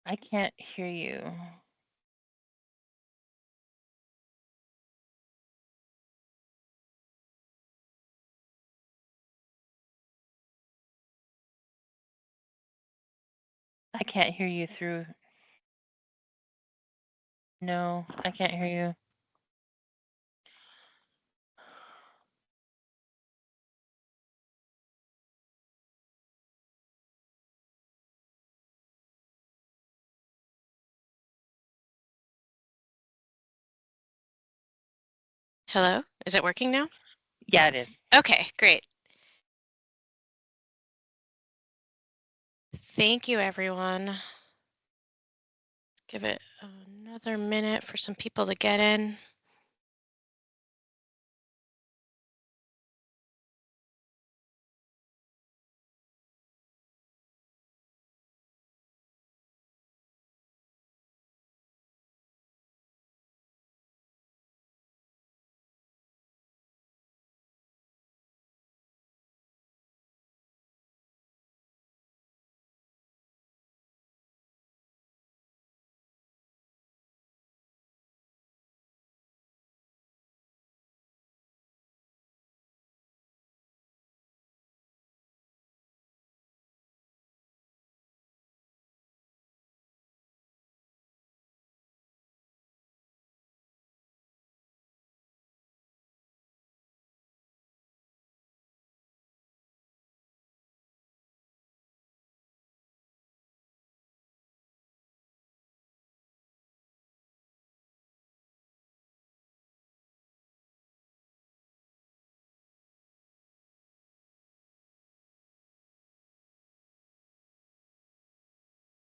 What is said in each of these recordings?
I can't hear you. I can't hear you through. No, I can't hear you. Hello, is it working now? Yeah, it is. Okay, great. Thank you, everyone. Give it another minute for some people to get in.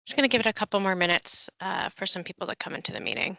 Just going to give it a couple more minutes for some people to come into the meeting.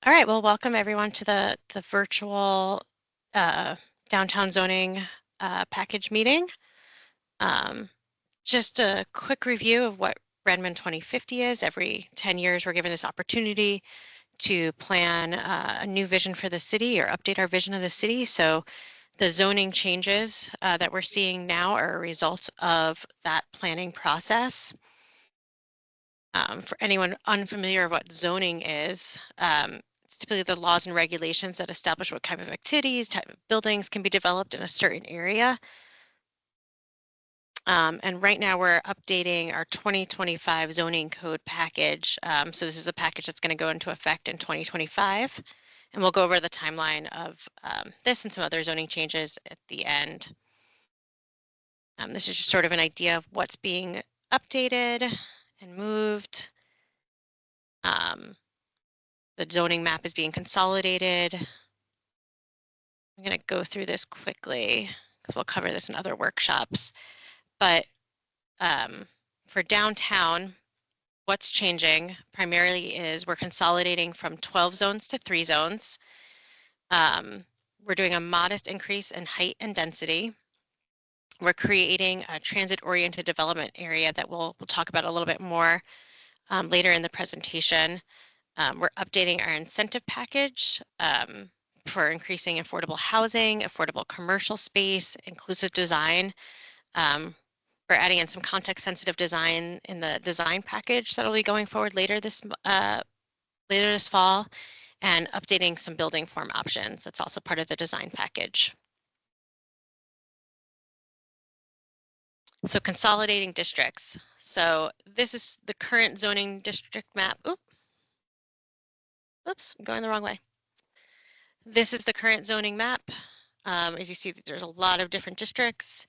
All right, well, welcome everyone to the virtual downtown zoning package meeting. Just a quick review of what Redmond 2050 is. Every 10 years, we're given this opportunity to plan a new vision for the city or update our vision of the city. So the zoning changes that we're seeing now are a result of that planning process. For anyone unfamiliar of what zoning is, it's typically the laws and regulations that establish what type of activities, type of buildings can be developed in a certain area. And right now we're updating our 2025 zoning code package. So this is a package that's going to go into effect in 2025. And we'll go over the timeline of this and some other zoning changes at the end. This is just sort of an idea of what's being updated and moved. The zoning map is being consolidated. I'm going to go through this quickly because we'll cover this in other workshops. But for downtown, what's changing primarily is we're consolidating from 12 zones to 3 zones. We're doing a modest increase in height and density. We're creating a transit-oriented development area that we'll talk about a little bit more later in the presentation. We're updating our incentive package for increasing affordable housing, affordable commercial space, inclusive design. We're adding in some context-sensitive design in the design package that'll be going forward later this fall, and updating some building form options. That's also part of the design package. So consolidating districts. So this is the current zoning district map. Oops, I'm going the wrong way. This is the current zoning map. As you see, there's a lot of different districts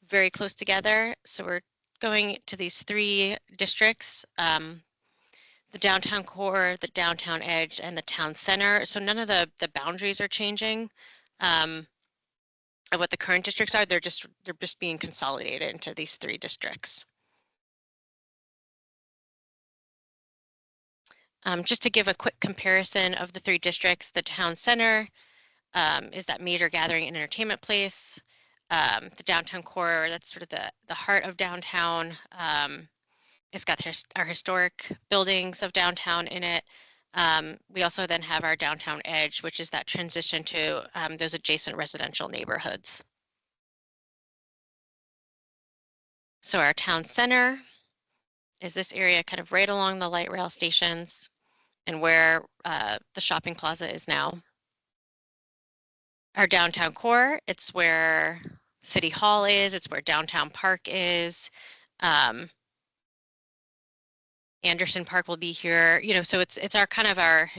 very close together. So we're going to these 3 districts, the downtown core, the downtown edge, and the town center. So none of the boundaries are changing of what the current districts are. They're just being consolidated into these 3 districts. Just to give a quick comparison of the 3 districts, the town center is that major gathering and entertainment place. The downtown core, that's sort of the heart of downtown. It's got our historic buildings of downtown in it. We also then have our downtown edge, which is that transition to those adjacent residential neighborhoods. So our town center is this area kind of right along the light rail stations and where the shopping plaza is now. Our downtown core, it's where City Hall is, it's where Downtown Park is. Anderson Park will be here, you know, so it's our kind of our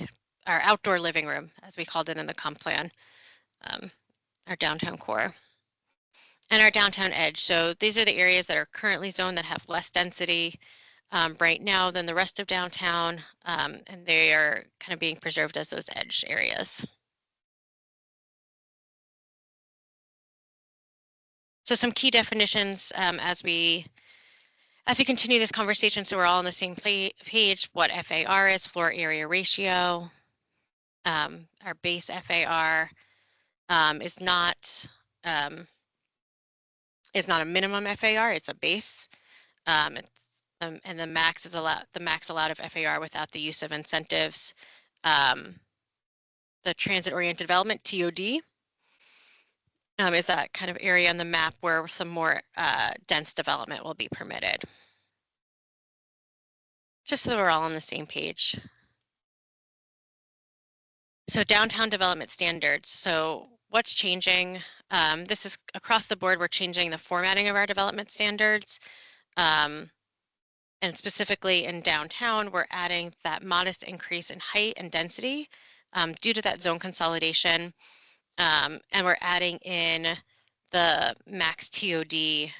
outdoor living room, as we called it in the comp plan, our downtown core. And our downtown edge. So these are the areas that are currently zoned that have less density right now than the rest of downtown, and they are kind of being preserved as those edge areas. So some key definitions as we continue this conversation, so we're all on the same page, what FAR is, floor area ratio. Our base FAR is not a minimum FAR, it's a base. And the max is the max allowed of FAR without the use of incentives. The transit-oriented development, TOD, is that kind of area on the map where some more dense development will be permitted. Just so we're all on the same page. So downtown development standards. So what's changing? This is across the board, we're changing the formatting of our development standards. And specifically in downtown, we're adding that modest increase in height and density due to that zone consolidation. And we're adding in the max TOD,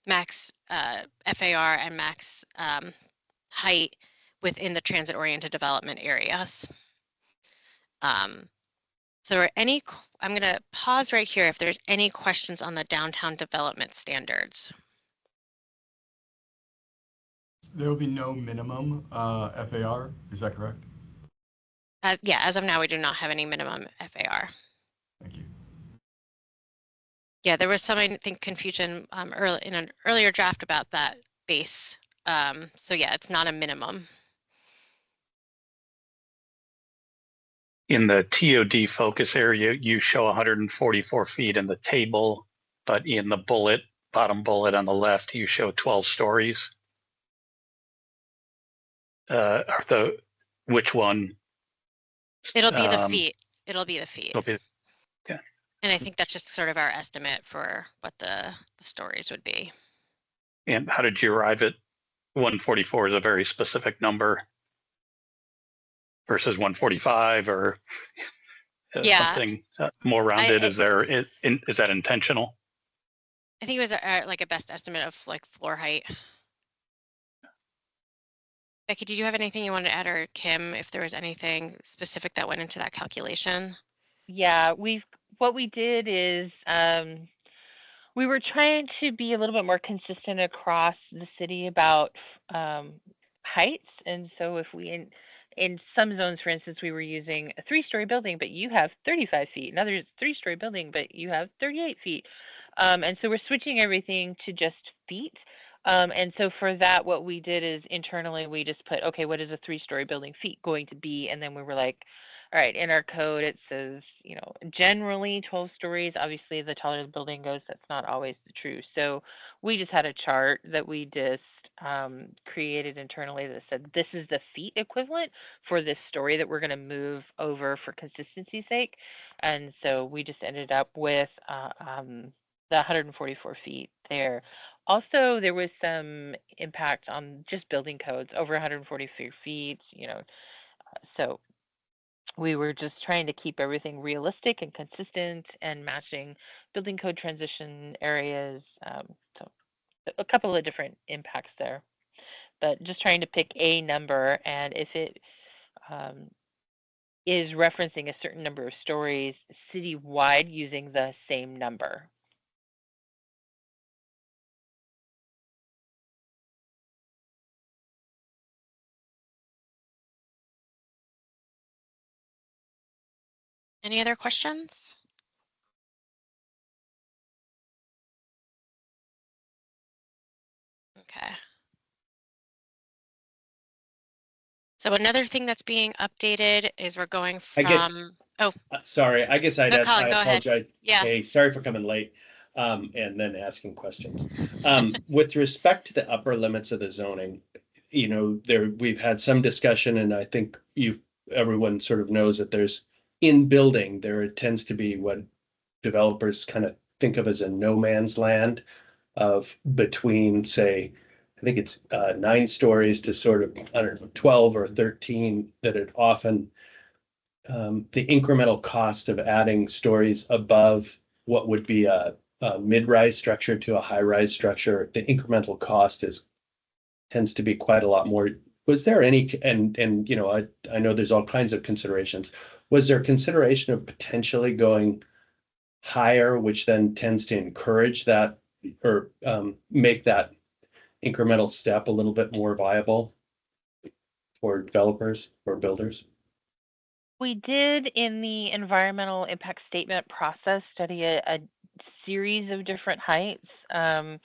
max FAR, and max height within the transit-oriented development areas. So I'm going to pause right here if there's any questions on the downtown development standards. There will be no minimum FAR, is that correct? As of now, we do not have any minimum FAR. Thank you. Yeah, there was some, I think, confusion in an earlier draft about that base. So yeah, it's not a minimum. In the TOD focus area, you show 144 feet in the table, but in the bottom bullet on the left, you show 12 stories. Which one? It'll be the feet. It'll be the feet. Yeah. And I think that's just sort of our estimate for what the stories would be. And how did you arrive at 144 is a very specific number versus 145 or something more rounded? Is that intentional? I think it was like a best estimate of like floor height. Becky, did you have anything you wanted to add, or Kim, if there was anything specific that went into that calculation? Yeah, what we did is we were trying to be a little bit more consistent across the city about heights. And so if we, in some zones, for instance, we were using a 3-story building, but you have 35 feet. In others, 3-story building, but you have 38 feet. And so we're switching everything to just feet. And so for that, what we did is internally, we just put, okay, what is a 3-story building feet going to be? And then we were like, all right, in our code, it says, you know, generally 12 stories. Obviously, the taller the building goes, that's not always the truth. So we just had a chart that we just created internally that said, this is the feet equivalent for this story that we're going to move over for consistency's sake. And so we just ended up with the 144 feet there. Also, there was some impact on just building codes over 144 feet, so we were just trying to keep everything realistic and consistent and matching building code transition areas. So a couple of different impacts there, but just trying to pick a number, and if it um, is referencing a certain number of stories citywide using the same number. Any other questions? Okay. So another thing that's being updated is we're going from, sorry, I guess no, Colin, I go ahead. apologize. Yeah. Hey, sorry for coming late, and then asking questions. With respect to the upper limits of the zoning, we've had some discussion, and I think everyone sort of knows that in building, there tends to be what developers kind of think of as a no man's land of between, say, I think it's 9 stories to sort of, I don't know, 12 or 13, that it often the incremental cost of adding stories above what would be a mid-rise structure to a high-rise structure, the incremental cost tends to be quite a lot more. Was there any, and I know there's all kinds of considerations. Was there consideration of potentially going higher, which then tends to encourage that or make that incremental step a little bit more viable for developers or builders? We did, in the environmental impact statement process, study a series of different heights. And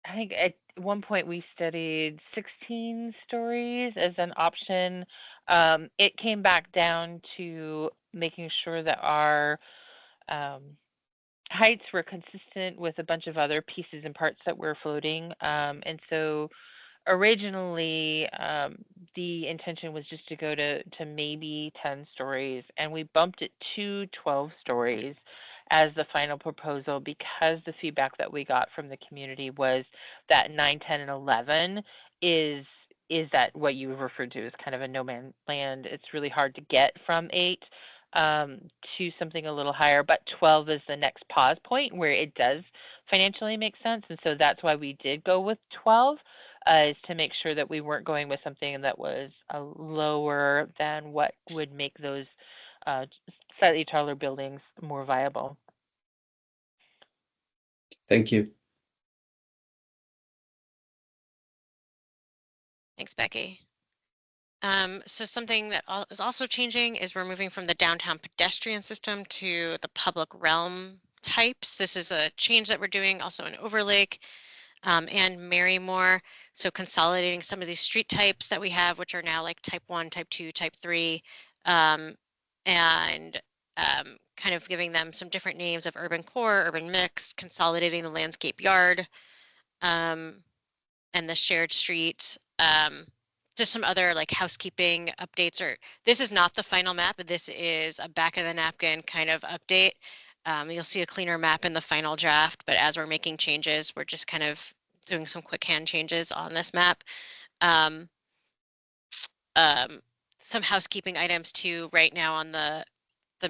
I think at one point we studied 16 stories as an option. It came back down to making sure that our heights were consistent with a bunch of other pieces and parts that were floating. And so originally, the intention was just to go to maybe 10 stories, and we bumped it to 12 stories as the final proposal because the feedback that we got from the community was that 9, 10, and 11 is that what you referred to as kind of a no man's land. It's really hard to get from 8 to something a little higher, but 12 is the next pause point where it does financially make sense, and so that's why we did go with 12. Is to make sure that we weren't going with something that was lower than what would make those slightly taller buildings more viable. Thank you. Thanks, Becky. So something that is also changing is we're moving from the downtown pedestrian system to the public realm types. This is a change that we're doing also in Overlake and Marymore. So consolidating some of these street types that we have, which are now like type 1, type 2, type 3, and kind of giving them some different names of urban core, urban mix, consolidating the landscape yard, and the shared streets. Just some other like housekeeping updates, or this is not the final map, but this is a back of the napkin kind of update. You'll see a cleaner map in the final draft, but as we're making changes, we're just kind of doing some quick hand changes on this map. Some housekeeping items too. Right now on the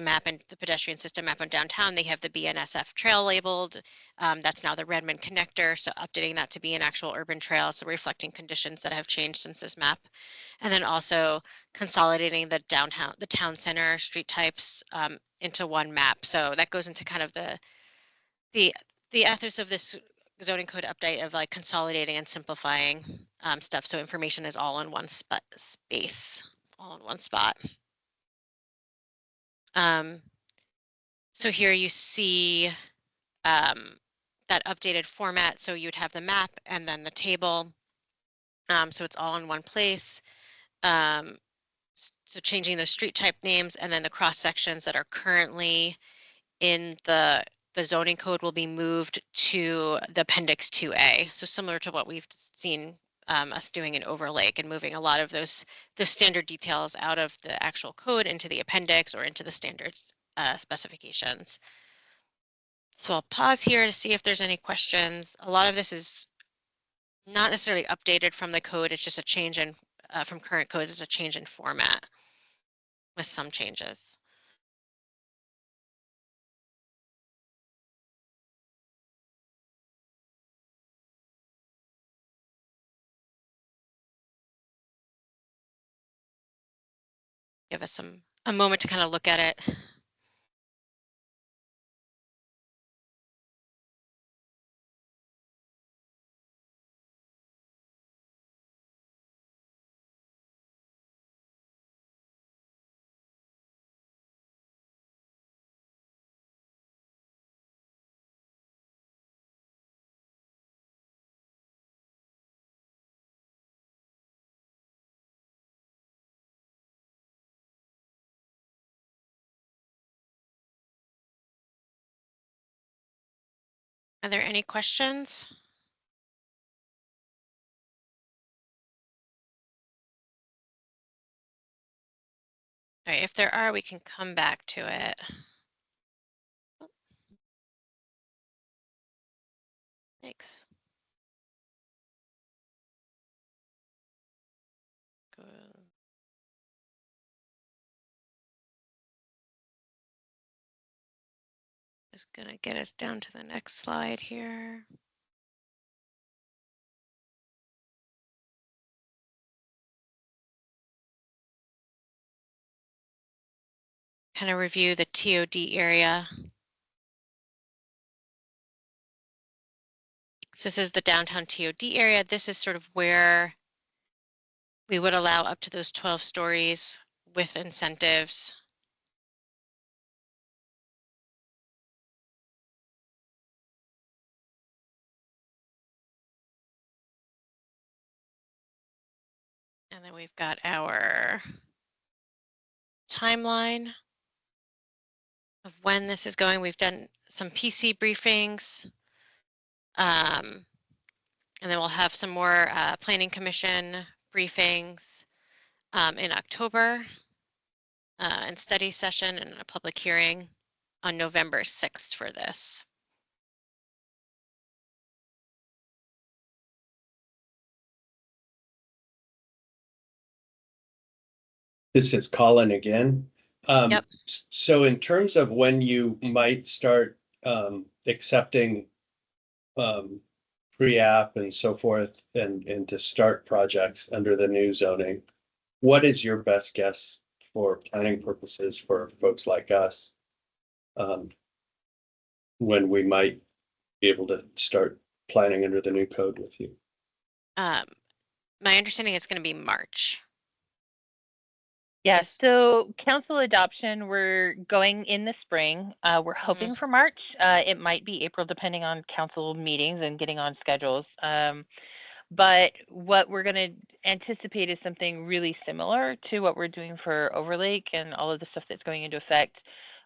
map and the pedestrian system map on downtown, they have the BNSF trail labeled. That's now the Redmond connector, so updating that to be an actual urban trail, so reflecting conditions that have changed since this map. And then also consolidating the town center street types into one map. So that goes into kind of the ethos of this zoning code update of like consolidating and simplifying stuff, so information is all in one space, all in one spot. So here you see that updated format. So you'd have the map and then the table. So it's all in one place. So changing the street type names, and then the cross sections that are currently in the zoning code will be moved to the Appendix 2A. So similar to what we've seen us doing in Overlake, and moving a lot of those standard details out of the actual code into the appendix or into the standards specifications. So I'll pause here to see if there's any questions. A lot of this is not necessarily updated from the code. It's just a change in from current codes. It's a change in format with some changes. Give us a moment to kind of look at it. Are there any questions? All right, if there are, we can come back to it. Thanks. Good. Just gonna get us down to the next slide here. Kind of review the TOD area. So this is the downtown TOD area. This is sort of where we would allow up to those 12 stories with incentives. And then we've got our timeline of when this is going. We've done some PC briefings. And then we'll have some more Planning Commission briefings in October and study session and a public hearing on November 6th for this. This is Colin again. Yep. So in terms of when you might start accepting pre-app and so forth and to start projects under the new zoning, what is your best guess for planning purposes for folks like us? When we might be able to start planning under the new code with you? My understanding is going to be March. Yeah, so council adoption, we're going in the spring. We're hoping for March. It might be April, depending on council meetings and getting on schedules. But what we're going to anticipate is something really similar to what we're doing for Overlake and all of the stuff that's going into effect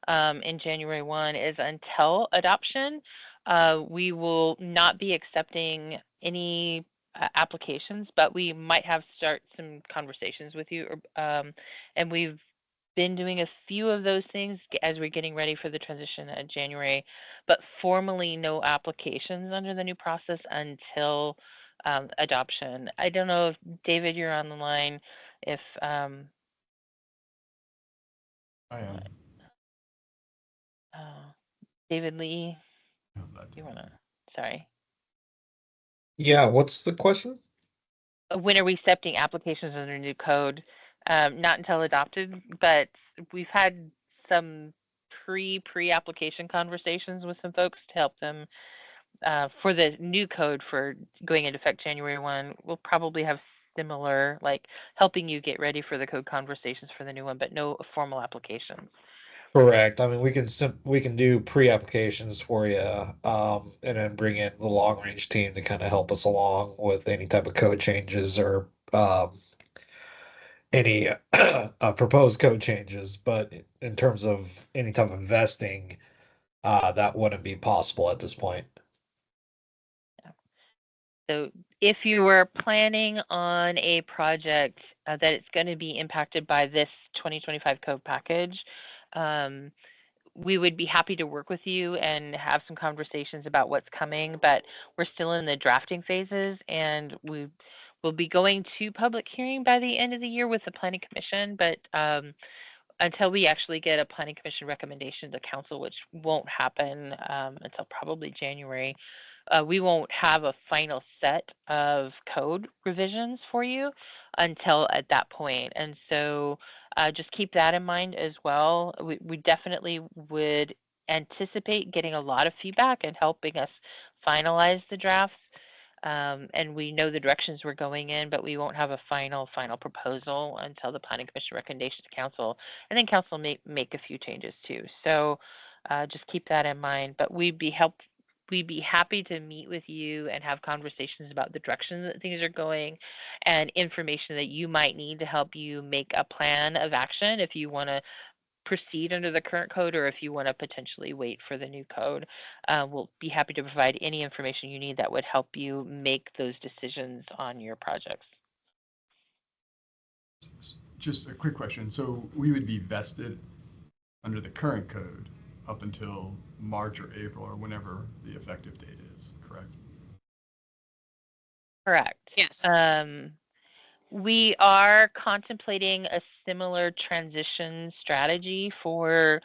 in January 1 is until adoption, we will not be accepting any applications, but we might have start some conversations with you. And we've been doing a few of those things as we're getting ready for the transition in January, but formally no applications under the new process until adoption. I don't know if David, you're on the line. If I am. David Lee, you wanna? Sorry. Yeah, what's the question? When are we accepting applications under new code? Not until adopted, but we've had some pre-application conversations with some folks to help them for the new code for going into effect January 1. We'll probably have similar, like helping you get ready for the code conversations for the new one, but no formal applications. Correct. I mean, we can do pre-applications for you, and then bring in the long range team to kind of help us along with any type of code changes or any proposed code changes. But in terms of any type of investing, that wouldn't be possible at this point. So if you were planning on a project that it's going to be impacted by this 2025 code package, we would be happy to work with you and have some conversations about what's coming, but we're still in the drafting phases, and we will be going to public hearing by the end of the year with the Planning Commission, but until we actually get a Planning Commission recommendation to council, which won't happen until probably January, we won't have a final set of code revisions for you until at that point. And so just keep that in mind as well. We definitely would anticipate getting a lot of feedback and helping us finalize the drafts. And we know the directions we're going in, but we won't have a final proposal until the Planning Commission recommendation to council, and then council may make a few changes too. So just keep that in mind. But we'd be happy to meet with you and have conversations about the direction that things are going and information that you might need to help you make a plan of action if you want to proceed under the current code or if you want to potentially wait for the new code. We'll be happy to provide any information you need that would help you make those decisions on your projects. Just a quick question. So we would be vested under the current code up until March or April or whenever the effective date is, correct? Correct. Yes. We are contemplating a similar transition strategy for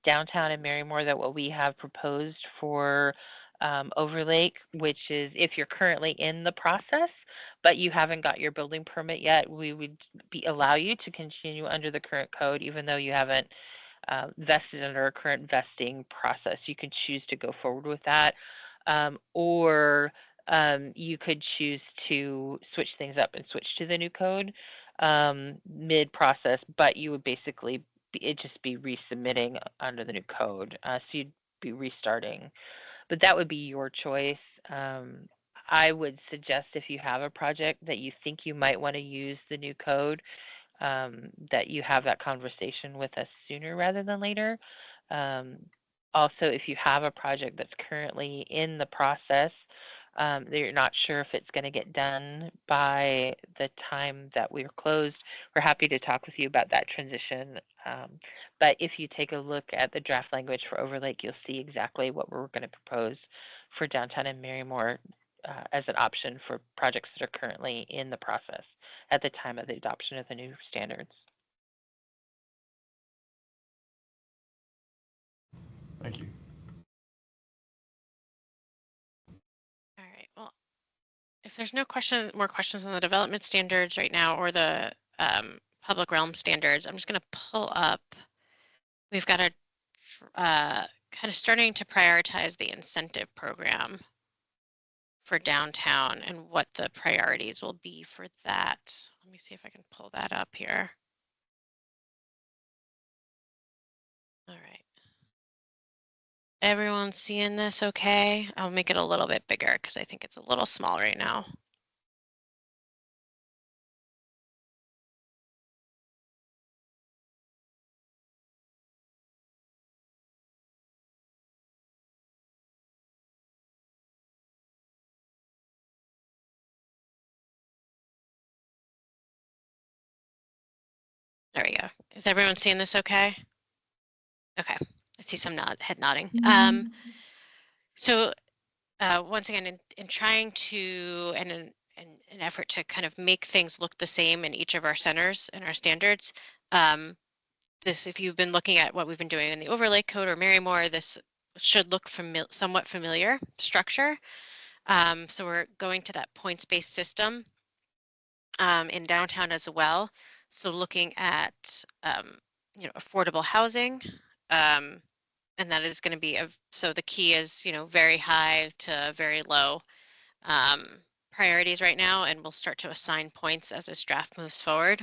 downtown and Marymore that what we have proposed for Overlake, which is if you're currently in the process, but you haven't got your building permit yet, we would allow you to continue under the current code, even though you haven't vested under a current vesting process. You can choose to go forward with that, or you could choose to switch things up and switch to the new code mid-process, but you would basically just be resubmitting under the new code. So you'd be restarting, but that would be your choice. I would suggest if you have a project that you think you might want to use the new code, that you have that conversation with us sooner rather than later. Also, if you have a project that's currently in the process, that you're not sure if it's going to get done by the time that we're closed, we're happy to talk with you about that transition. But if you take a look at the draft language for Overlake, you'll see exactly what we're going to propose for downtown and Marymore as an option for projects that are currently in the process at the time of the adoption of the new standards. Thank you. All right. Well, if there's no more questions on the development standards right now or the public realm standards, I'm just going to pull up. We've got a kind of starting to prioritize the incentive program for downtown and what the priorities will be for that. Let me see if I can pull that up here. All right. Everyone seeing this okay? I'll make it a little bit bigger because I think it's a little small right now. There we go. Is everyone seeing this okay? Okay, I see some head nodding. So once again, in trying to, and in an effort to kind of make things look the same in each of our centers and our standards, this, if you've been looking at what we've been doing in the Overlake Code or Marymore, this should look somewhat familiar structure. So we're going to that points-based system in downtown as well. So looking at affordable housing, and that is going to be so the key is very high to very low priorities right now, and we'll start to assign points as this draft moves forward.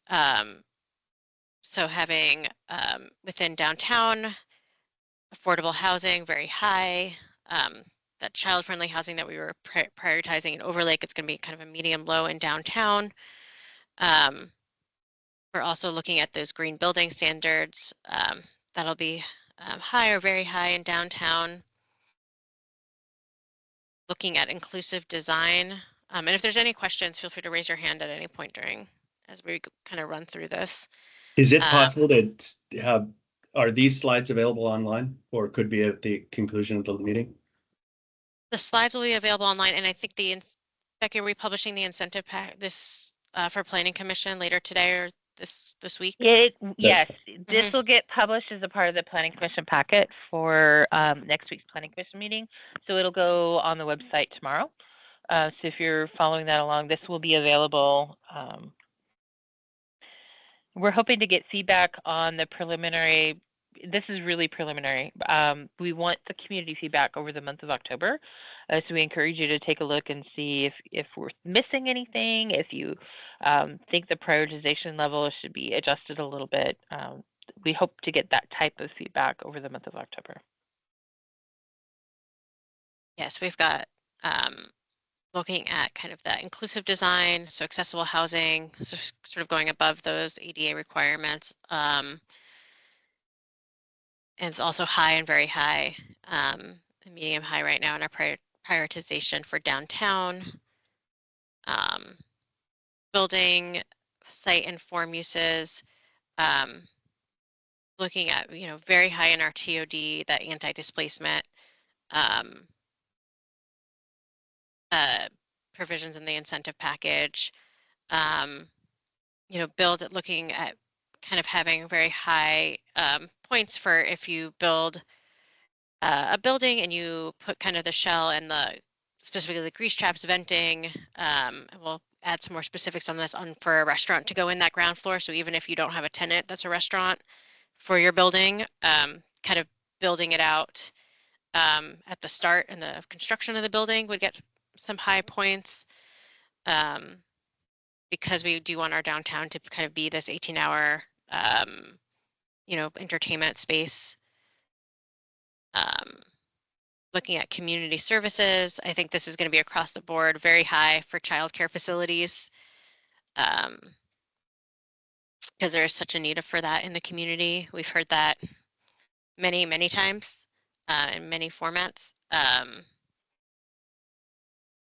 So having within downtown affordable housing very high, that child-friendly housing that we were prioritizing in Overlake, it's going to be kind of a medium low in downtown. We're also looking at those green building standards. That'll be high or very high in downtown. Looking at inclusive design. And if there's any questions, feel free to raise your hand at any point as we kind of run through this. Is it possible to have Are these slides available online or could be at the conclusion of the meeting? The slides will be available online, and I think Becky, are we publishing the incentive pack this for Planning Commission later today or this week? Yes, this Mhm. will get published as a part of the Planning Commission packet for next week's Planning Commission meeting. So it'll go on the website tomorrow. So if you're following that along, this will be available. We're hoping to get feedback on the preliminary. This is really preliminary. We want the community feedback over the month of October. So we encourage you to take a look and see if we're missing anything, if you think the prioritization level should be adjusted a little bit. We hope to get that type of feedback over the month of October. Yes, we've got looking at kind of that inclusive design, so accessible housing, so sort of going above those ADA requirements. And it's also high and very high, and medium high right now in our prioritization for downtown. Building site and form uses, looking at, very high in our TOD, that anti-displacement provisions in the incentive package. Looking at kind of having very high points for if you build a building and you put kind of the shell and specifically the grease traps, venting. We'll add some more specifics on this for a restaurant to go in that ground floor. So even if you don't have a tenant that's a restaurant for your building, kind of building it out at the start and the construction of the building would get some high points. Because we do want our downtown to kind of be this 18-hour, entertainment space. Looking at community services, I think this is going to be across the board, very high for childcare facilities, because there is such a need for that in the community. We've heard that many, many times in many formats.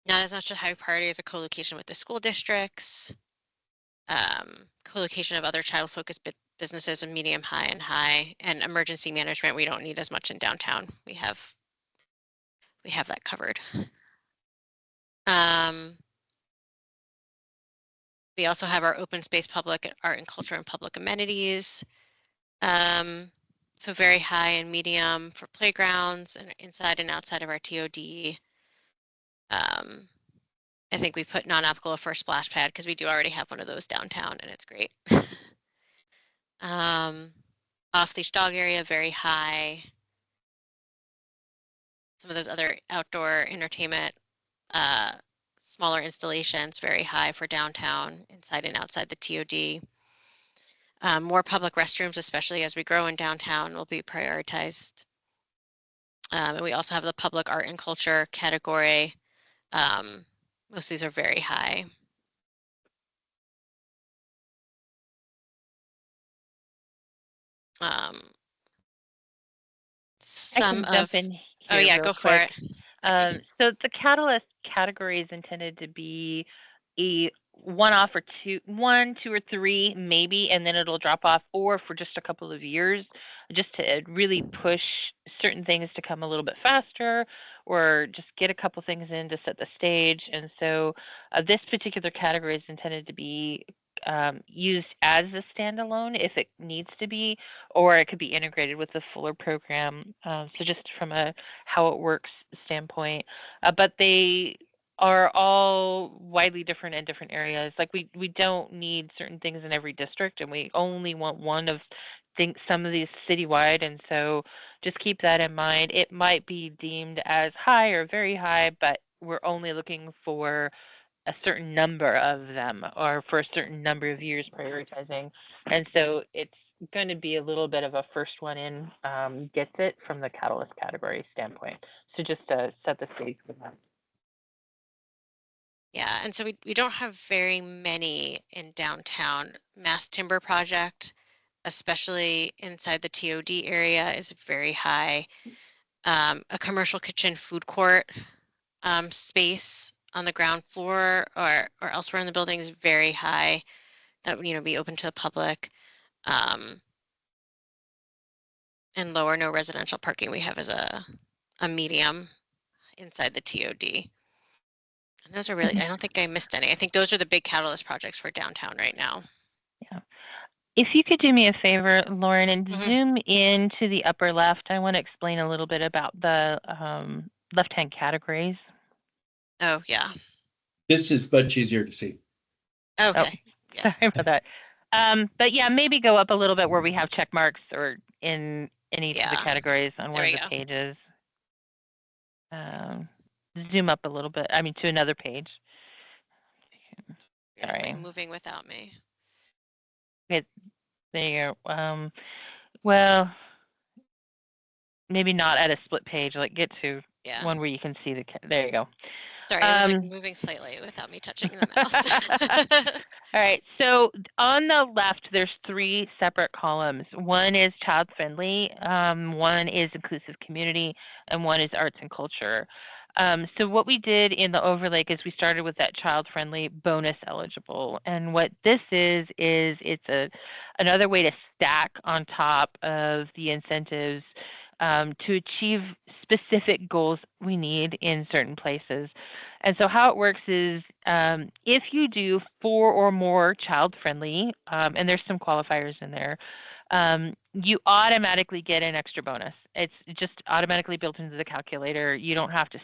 Not as much a high priority as a co-location with the school districts, co-location of other child-focused businesses in medium, high, and emergency management. We don't need as much in downtown. We have that covered. We also have our open space, public art and culture, and public amenities. So very high and medium for playgrounds and inside and outside of our TOD. I think we put non-applicable for a splash pad because we do already have one of those downtown and it's great. Off-leash dog area, very high. Some of those other outdoor entertainment, smaller installations, very high for downtown, inside and outside the TOD. More public restrooms, especially as we grow in downtown, will be prioritized. And we also have the public art and culture category. Most of these are very high. I can jump in here real go quick. for it. So the catalyst category is intended to be a one-off or one, two, or three, maybe, and then it'll drop off, or for just a couple of years, just to really push certain things to come a little bit faster, or just get a couple things in to set the stage. And so this particular category is intended to be used as a standalone if it needs to be, or it could be integrated with the fuller program. So just from a how it works standpoint, but they are all widely different in different areas. Like we don't need certain things in every district, and we only want one of some of these citywide. And so just keep that in mind. It might be deemed as high or very high, but we're only looking for a certain number of them or for a certain number of years prioritizing. And so it's going to be a little bit of a first one in gets it from the catalyst category standpoint. So just to set the stage for that. Yeah, and so we don't have very many in downtown. Mass Timber Project, especially inside the TOD area, is very high. A commercial kitchen food court space on the ground floor or elsewhere in the building is very high. That would be open to the public. And lower no residential parking we have as a medium inside the TOD. And those are really, I don't think I missed any. I think those are the big catalyst projects for downtown right now. Yeah. If you could do me a favor, Lauren, and zoom into the upper left, I want to explain a little bit about the left-hand categories. Oh, yeah. This is much easier to see. Okay. Yeah. Sorry about that. But yeah, maybe go up a little bit where we have check marks or in each of the categories on one of the pages. Zoom up a little bit. I mean, to another page. Sorry. It's like moving without me. Okay, there you go. Well, maybe not at a split page. Like get to one where you can see the. There you go. Sorry, it was like moving slightly without me touching the mouse. All right. So on the left, there's 3 separate columns. One is child friendly, one is inclusive community, and one is arts and culture. So what we did in the overlay is we started with that child friendly bonus eligible. And what this is it's another way to stack on top of the incentives to achieve specific goals we need in certain places. And so how it works is if you do 4 or more child-friendly, and there's some qualifiers in there, you automatically get an extra bonus. It's just automatically built into the calculator. You don't have to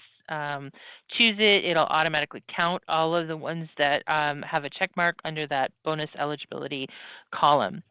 choose it. It'll automatically count all of the ones that have a check mark under that bonus eligibility column.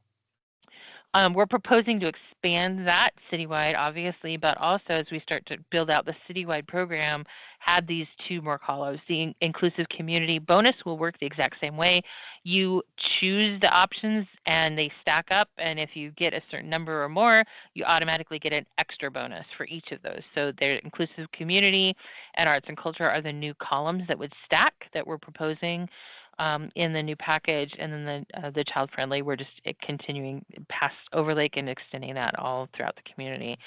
We're proposing to expand that citywide, obviously, but also as we start to build out the citywide program, have these 2 more columns. The inclusive community bonus will work the exact same way. You choose the options and they stack up, and if you get a certain number or more, you automatically get an extra bonus for each of those. So their inclusive community and arts and culture are the new columns that would stack that we're proposing in the new package, and then the child friendly, we're just continuing past overlay and extending that all throughout the community.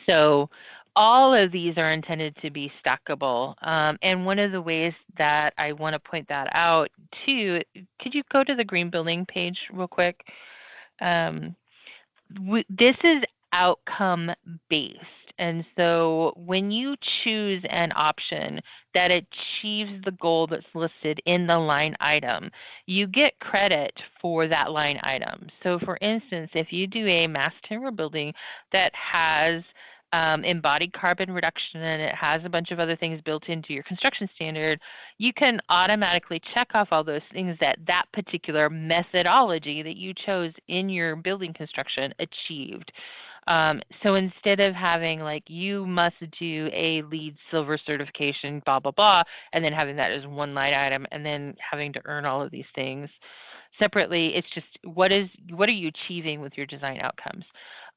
So all of these are intended to be stackable. And one of the ways that I want to point that out too, could you go to the green building page real quick? This is outcome based. And so when you choose an option that achieves the goal that's listed in the line item, you get credit for that line item. So for instance, if you do a mass timber building that has embodied carbon reduction and it has a bunch of other things built into your construction standard, you can automatically check off all those things that particular methodology that you chose in your building construction achieved. So instead of having like you must do a LEED silver certification, blah, blah, blah, and then having that as one line item and then having to earn all of these things separately, it's just what are you achieving with your design outcomes?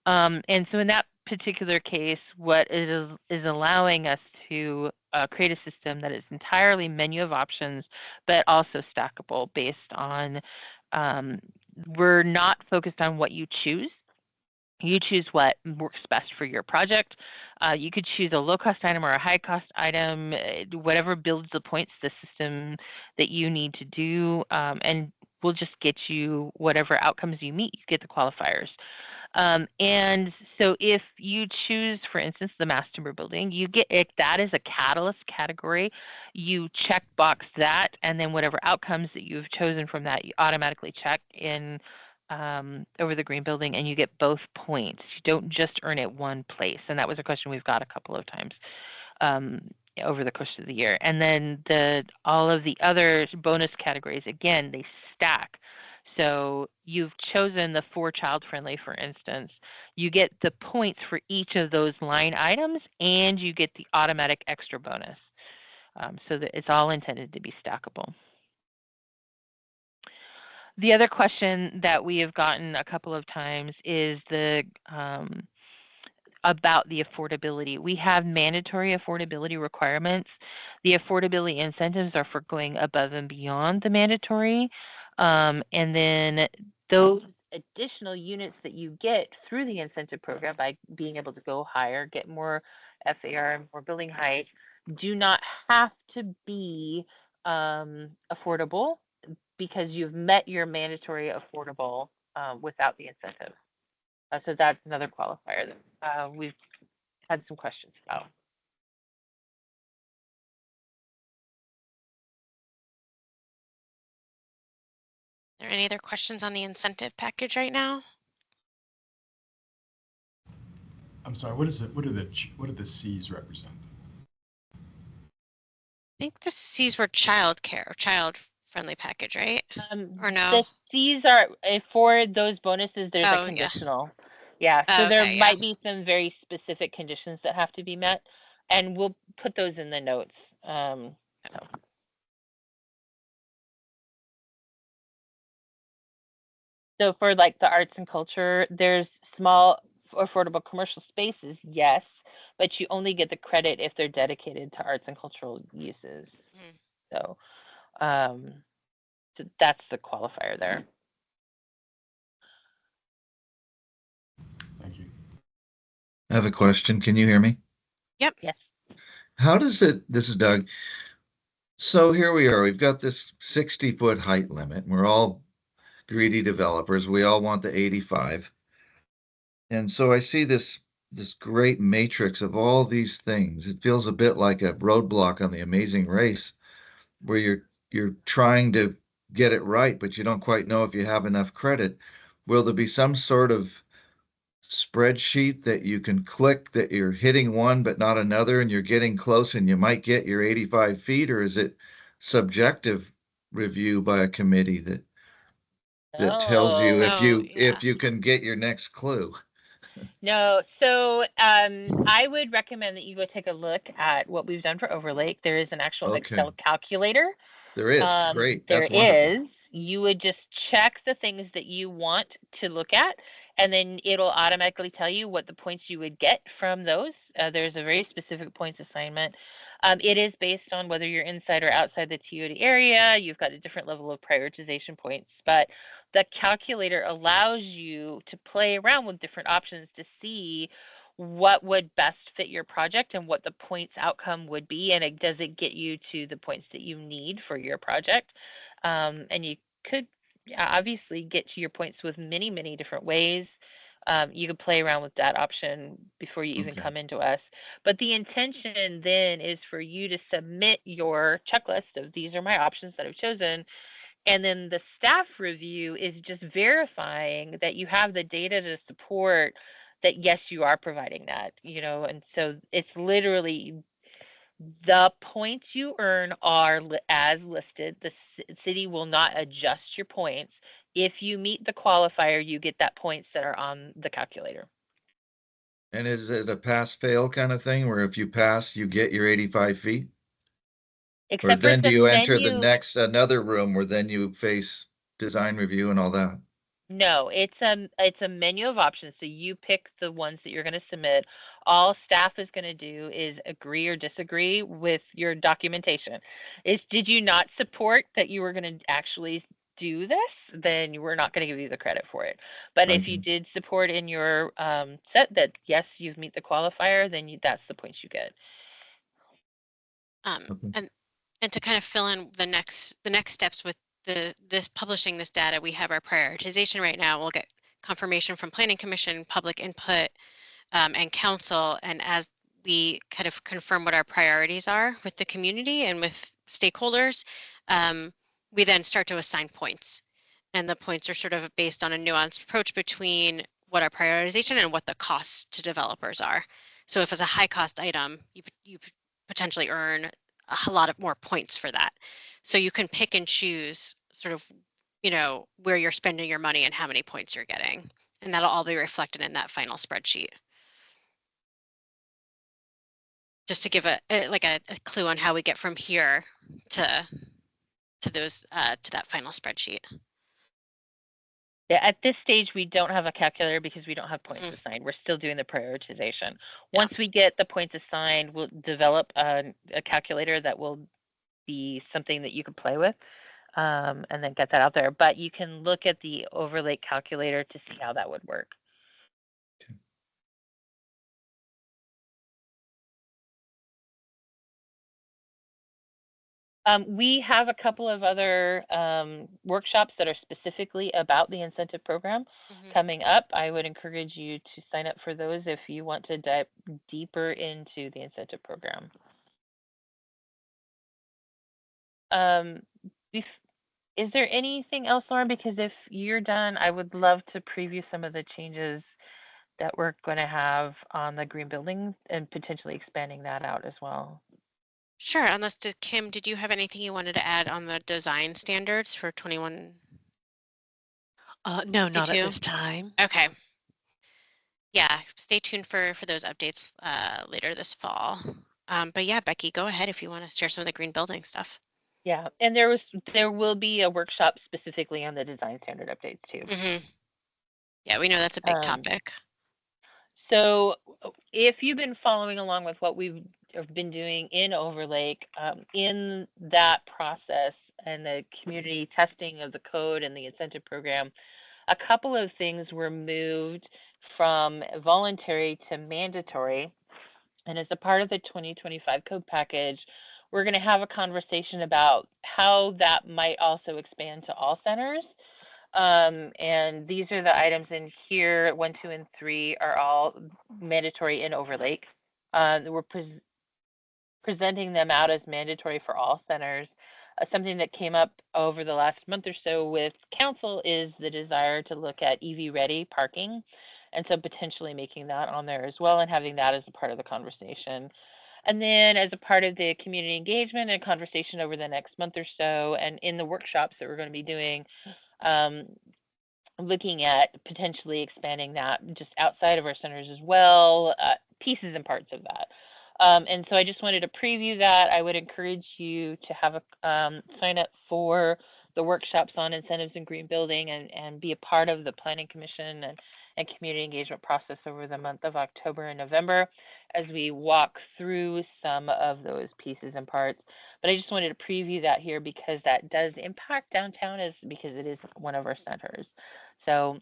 And so in that particular case, what it is allowing us to create a system that is entirely menu of options, but also stackable based on, we're not focused on what you choose. You choose what works best for your project. You could choose a low-cost item or a high-cost item, whatever builds the points, the system that you need to do, and we'll just get you whatever outcomes you meet. You get the qualifiers. And so if you choose, for instance, the mass timber building, you get it, that is a catalyst category. You check box that, and then whatever outcomes that you've chosen from that, you automatically check in over the green building, and you get both points. You don't just earn it one place. And that was a question we've got a couple of times over the course of the year. And then all of the other bonus categories, again, they stack. So you've chosen the 4 child-friendly, for instance. You get the points for each of those line items, and you get the automatic extra bonus. So that it's all intended to be stackable. The other question that we have gotten a couple of times is about the affordability. We have mandatory affordability requirements. The affordability incentives are for going above and beyond the mandatory. And then those additional units that you get through the incentive program by being able to go higher, get more FAR and more building height, do not have to be affordable because you've met your mandatory affordable without the incentive. So that's another qualifier that we've had some questions about. Are there any other questions on the incentive package right now? I'm sorry, what is it? What do the C's represent? I think the C's were childcare, child-friendly package, right? Or no? The C's are for those bonuses. There's Oh, a yeah. conditional. Yeah, so Oh, there okay, yeah. might be some very specific conditions that have to be met, and we'll put those in the notes. So for like the arts and culture, there's small affordable commercial spaces, yes, but you only get the credit if they're dedicated to arts and cultural uses. So that's the qualifier there. Thank you. I have a question. Can you hear me? Yep. Yes. How does it, this is Doug. So here we are, we've got this 60-foot height limit. We're all greedy developers. We all want the 85. And so I see this great matrix of all these things. It feels a bit like a roadblock on the Amazing Race, where you're trying to get it right, but you don't quite know if you have enough credit. Will there be some sort of spreadsheet that you can click that you're hitting one but not another, and you're getting close and you might get your 85 feet? Or is it subjective review by a committee that tells you No. if you can get your next clue? No. So I would recommend that you go take a look at what we've done for Overlake. There is an actual Excel calculator. There is. Great. There That's wonderful. is. You would just check the things that you want to look at, and then it'll automatically tell you what the points you would get from those. There's a very specific points assignment. It is based on whether you're inside or outside the TOD area. You've got a different level of prioritization points, but the calculator allows you to play around with different options to see what would best fit your project and what the points outcome would be, and does it get you to the points that you need for your project. And you could obviously get to your points with many different ways. You could play around with that option before you even come into us. But the intention then is for you to submit your checklist of these are my options that I've chosen. And then the staff review is just verifying that you have the data to support that, yes, you are providing that, and so it's literally the points you earn are as listed. The city will not adjust your points. If you meet the qualifier, you get that points that are on the calculator. And is it a pass-fail kind of thing, where if you pass, you get your 85 feet? Or then do you enter another room where then you face design review and all that? No, it's a menu of options. So you pick the ones that you're going to submit. All staff is going to do is agree or disagree with your documentation. Did you not support that you were going to actually do this? Then we're not going to give you the credit for it. But if you did support in your set that, yes, you've meet the qualifier, then that's the points you get. And to kind of fill in the next steps with this publishing this data, we have our prioritization right now. We'll get confirmation from Planning Commission, public input, and council. And as we kind of confirm what our priorities are with the community and with stakeholders, we then start to assign points. And the points are sort of based on a nuanced approach between what our prioritization and what the costs to developers are. So if it's a high cost item, you potentially earn a lot of more points for that. So you can pick and choose sort of, where you're spending your money and how many points you're getting. And that'll all be reflected in that final spreadsheet. Just to give a clue on how we get from here to those to that final spreadsheet. Yeah, at this stage, we don't have a calculator because we don't have points assigned. We're still doing the prioritization. Once we get the points assigned, we'll develop a calculator that will be something that you can play with, and then get that out there. But you can look at the Overlake calculator to see how that would work. We have a couple of other workshops that are specifically about the incentive program coming up. I would encourage you to sign up for those if you want to dive deeper into the incentive program. Is there anything else, Lauren? Because if you're done, I would love to preview some of the changes that we're going to have on the green building and potentially expanding that out as well. Sure, unless Kim, did you have anything you wanted to add on the design standards for 21? No, not at this time. Okay. Yeah, stay tuned for those updates later this fall. But yeah, Becky, go ahead if you want to share some of the green building stuff. Yeah, and there will be a workshop specifically on the design standard updates too. Yeah, we know that's a big topic. So if you've been following along with what we've been doing in Overlake, in that process and the community testing of the code and the incentive program, a couple of things were moved from voluntary to mandatory. And as a part of the 2025 code package, we're going to have a conversation about how that might also expand to all centers. And these are the items in here. 1, 2, and 3 are all mandatory in Overlake. We're presenting them out as mandatory for all centers. Something that came up over the last month or so with council is the desire to look at EV ready parking. And so potentially making that on there as well and having that as a part of the conversation. And then as a part of the community engagement and conversation over the next month or so, and in the workshops that we're going to be doing, looking at potentially expanding that just outside of our centers as well, pieces and parts of that. And so I just wanted to preview that. I would encourage you to have a sign up for the workshops on incentives and green building and be a part of the Planning Commission and community engagement process over the month of October and November as we walk through some of those pieces and parts. But I just wanted to preview that here because that does impact downtown because it is one of our centers. So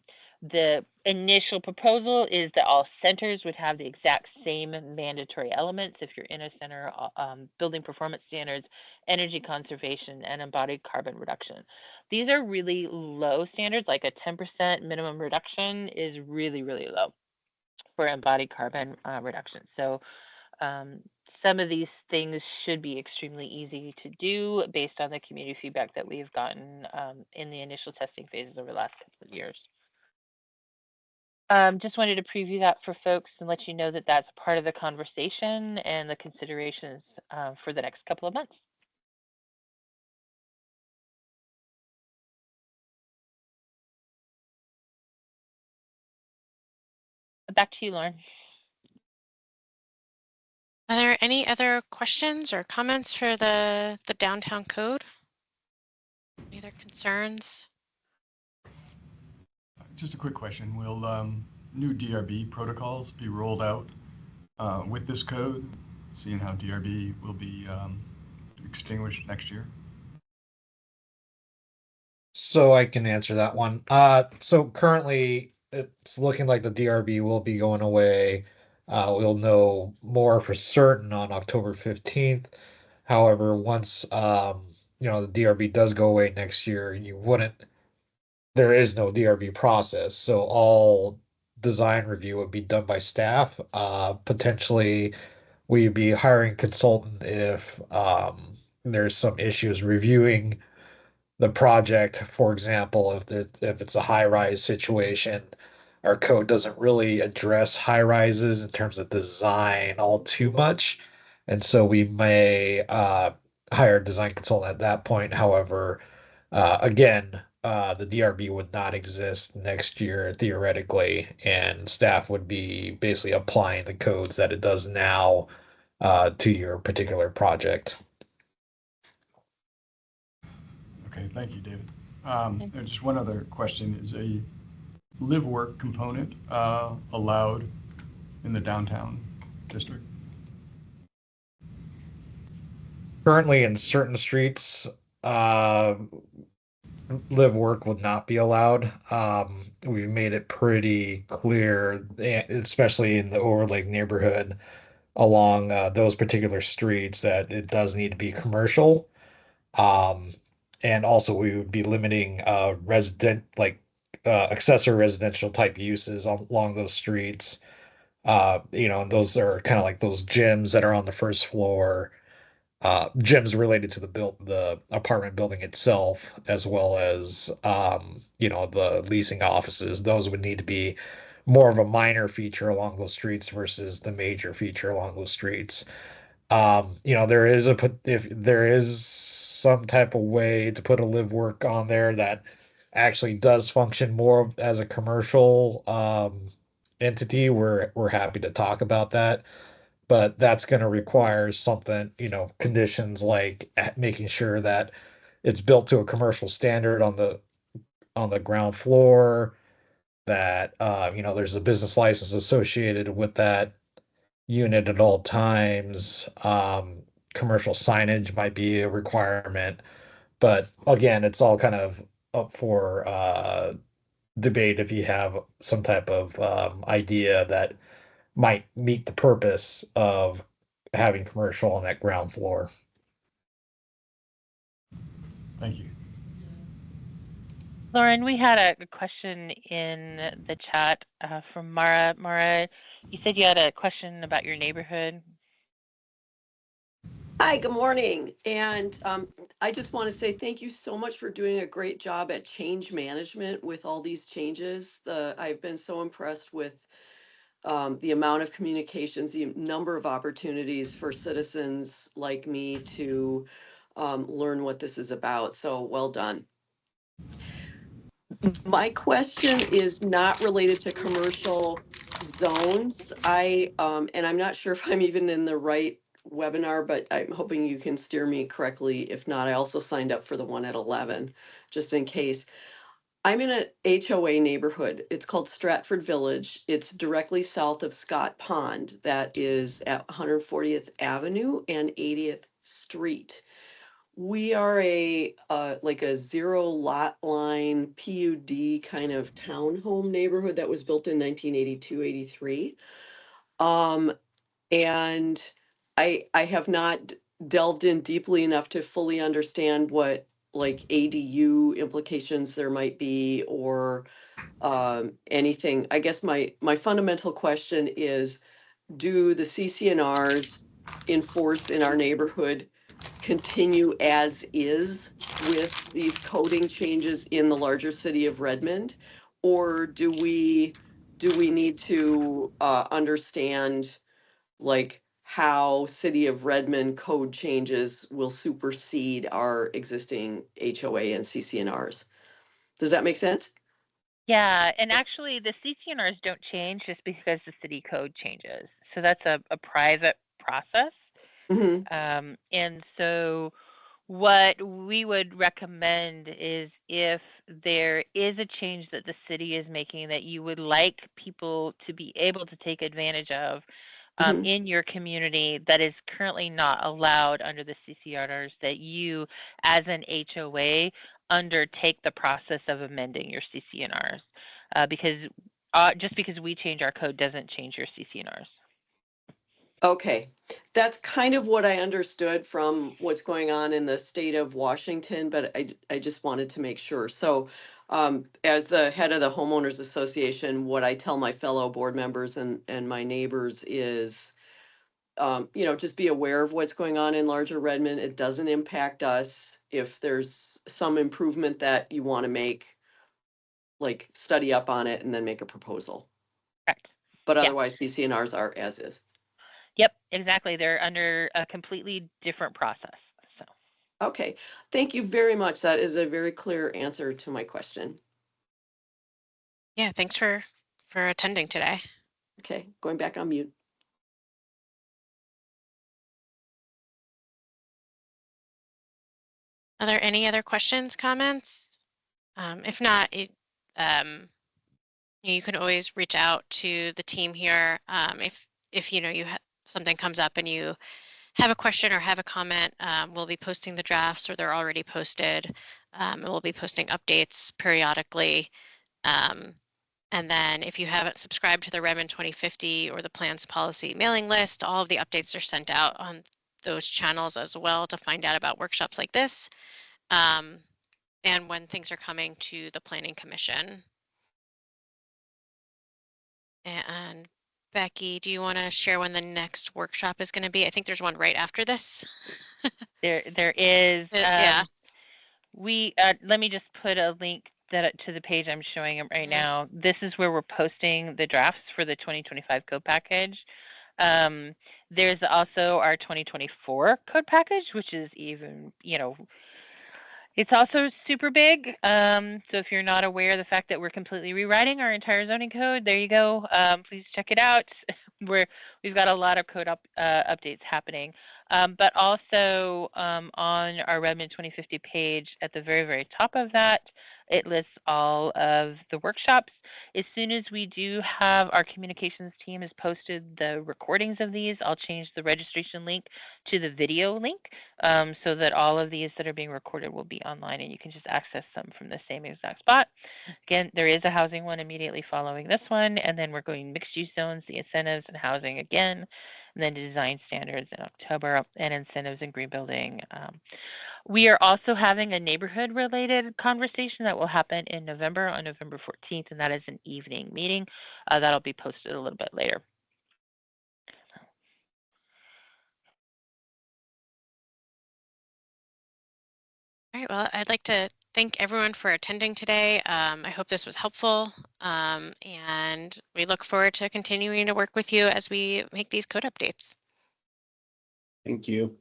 the initial proposal is that all centers would have the exact same mandatory elements if you're in a center, building performance standards, energy conservation, and embodied carbon reduction. These are really low standards, like a 10% minimum reduction is really, really low for embodied carbon reduction. So some of these things should be extremely easy to do based on the community feedback that we've gotten in the initial testing phases over the last couple of years. Just wanted to preview that for folks and let you know that that's part of the conversation and the considerations for the next couple of months. Back to you, Lauren. Are there any other questions or comments for the downtown code? Any other concerns? Just a quick question. Will new DRB protocols be rolled out with this code, seeing how DRB will be extinguished next year? So I can answer that one. So currently it's looking like the DRB will be going away. We'll know more for certain on October 15th. However, once the DRB does go away next year, there is no DRB process. So all design review would be done by staff. Potentially we'd be hiring consultant if there's some issues reviewing the project. For example, if it's a high rise situation, our code doesn't really address high rises in terms of design all too much, and so we may hire a design consultant at that point. However, again, the DRB would not exist next year theoretically, and staff would be basically applying the codes that it does now to your particular project. Okay, thank you, David. And just one other question. Is a live work component allowed in the downtown district? Currently, in certain streets, live work would not be allowed. We've made it pretty clear, especially in the Overlake neighborhood, along those particular streets, that it does need to be commercial. And also we would be limiting accessory residential type uses along those streets. And those are kind of like those gyms that are on the first floor, gyms related to the apartment building itself, as well as the leasing offices. Those would need to be more of a minor feature along those streets versus the major feature along those streets. If there is some type of way to put a live work on there that actually does function more as a commercial entity, we're happy to talk about that. But that's going to require something, conditions like making sure that it's built to a commercial standard on the ground floor, that there's a business license associated with that unit at all times. Commercial signage might be a requirement, but again, it's all kind of up for debate if you have some type of idea that might meet the purpose of having commercial on that ground floor. Thank you. Lauren, we had a question in the chat from Mara. Mara, you said you had a question about your neighborhood. Hi, good morning. And I just want to say thank you so much for doing a great job at change management with all these changes. I've been so impressed with the amount of communications, the number of opportunities for citizens like me to learn what this is about. So well done. My question is not related to commercial zones. And I'm not sure if I'm even in the right webinar, but I'm hoping you can steer me correctly. If not, I also signed up for the one at 11, just in case. I'm in an HOA neighborhood. It's called Stratford Village. It's directly south of Scott Pond. That is at 140th Avenue and 80th Street. We are like a zero lot line PUD kind of townhome neighborhood that was built in 1982, 83. And I have not delved in deeply enough to fully understand what like ADU implications there might be, or anything. I guess my fundamental question is, do the CCNRs enforce in our neighborhood continue as is with these coding changes in the larger city of Redmond? Or do we need to understand like how city of Redmond code changes will supersede our existing HOA and CCNRs? Does that make sense? Yeah, and actually the CCNRs don't change just because the city code changes. So that's a private process. Mm-hmm. And so what we would recommend is, if there is a change that the city is making that you would like people to be able to take advantage of Mm-hmm. in your community that is currently not allowed under the CCNRs, that you, as an HOA, undertake the process of amending your CCNRs. Because just because we change our code doesn't change your CCNRs. Okay, that's kind of what I understood from what's going on in the state of Washington, but I just wanted to make sure. So, as the head of the homeowners association, what I tell my fellow board members and my neighbors is, just be aware of what's going on in larger Redmond. It doesn't impact us. If there's some improvement that you want to make, like study up on it and then make a proposal. Correct. But Yeah. otherwise, CCNRs are as is. Yep, exactly. They're under a completely different process. So. Okay, thank you very much. That is a very clear answer to my question. Yeah, thanks for attending today. Okay, going back on mute. Are there any other questions, comments? If not, you can always reach out to the team here. If you something comes up and you have a question or have a comment, we'll be posting the drafts, or they're already posted. And we'll be posting updates periodically. And then if you haven't subscribed to the Redmond 2050 or the plans policy mailing list, all of the updates are sent out on those channels as well to find out about workshops like this, and when things are coming to the Planning Commission. And Becky, do you want to share when the next workshop is going to be? I think there's one right after this. There is. Yeah. Let me just put a link to the page I'm showing them right now. This is where we're posting the drafts for the 2025 code package. There's also our 2024 code package, which is even, it's also super big. So if you're not aware of the fact that we're completely rewriting our entire zoning code, there you go. Please check it out. We've got a lot of code updates happening. But also on our Redmond 2050 page at the very, very top of that, it lists all of the workshops. As soon as we do have our communications team has posted the recordings of these, I'll change the registration link to the video link so that all of these that are being recorded will be online and you can just access them from the same exact spot. Again, there is a housing one immediately following this one, and then we're going mixed use zones, the incentives and housing again, and then design standards in October and incentives in green building. We are also having a neighborhood related conversation that will happen in November on November 14th, and that is an evening meeting. That'll be posted a little bit later. All right, well, I'd like to thank everyone for attending today. I hope this was helpful, and we look forward to continuing to work with you as we make these code updates. Thank you.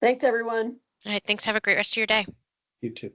Thanks, everyone. All right, thanks. Have a great rest of your day. You too.